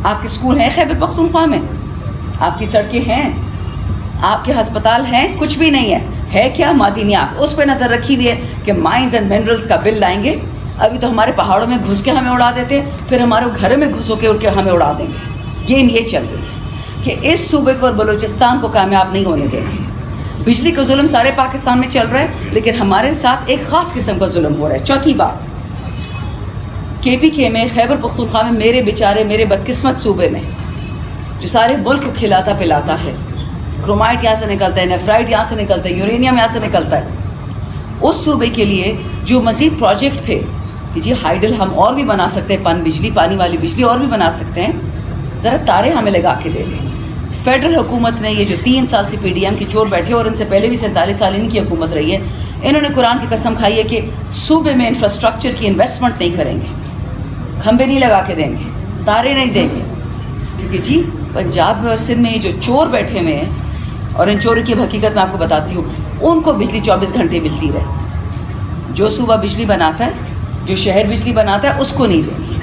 آپ کے اسکول ہیں خیبر پختونخوا میں؟ آپ کی سڑکیں ہیں؟ آپ کے ہسپتال ہیں؟ کچھ بھی نہیں ہے کیا؟ معدنیات، اس پہ نظر رکھی ہوئی ہے کہ مائنز اینڈ منرلس کا بل لائیں گے. ابھی تو ہمارے پہاڑوں میں گھس کے ہمیں اڑا دیتے، پھر ہمارے گھر میں گھسو کے اڑ کے ہمیں اڑا دیں گے. گیم یہ چل رہی ہے کہ اس صوبے کو اور بلوچستان کو کامیاب نہیں ہونے دینا. بجلی کا ظلم سارے پاکستان میں چل رہا ہے، لیکن ہمارے ساتھ ایک خاص قسم کا ظلم ہو رہا ہے. چوتھی بات، KPK میں خیبر پختونخوا میں میرے بدقسمت صوبے میں جو سارے ملک کو کھلاتا پلاتا ہے، کرومائٹ یہاں سے نکلتا ہے، نیفرائٹ یہاں سے نکلتا ہے، یورینیم یہاں سے نکلتا ہے، اس صوبے کے لیے جو مزید پروجیکٹ تھے کہ جی ہائیڈل ہم اور بھی بنا سکتے ہیں، پانی والی بجلی اور بھی بنا سکتے ہیں، ذرا تارے ہمیں لگا کے دے دیں. فیڈرل حکومت نے یہ جو 3 سال سے PDM کی چور بیٹھے اور ان سے پہلے بھی 47 سال ان کی حکومت رہی ہے، انہوں نے قرآن کی قسم کھائی ہے کہ صوبے میں انفراسٹرکچر کی انویسٹمنٹ نہیں کریں گے، کھمبے نہیں لگا کے دیں گے، تارے نہیں دیں گے. کیونکہ جی پنجاب میں اور سندھ میں یہ جو چور بیٹھے ہوئے ہیں، اور ان چوروں کی حقیقت میں آپ کو بتاتی ہوں، ان کو بجلی 24 گھنٹے ملتی رہے. جو صوبہ بجلی بناتا ہے، جو شہر بجلی بناتا ہے، اس کو نہیں دیں گے.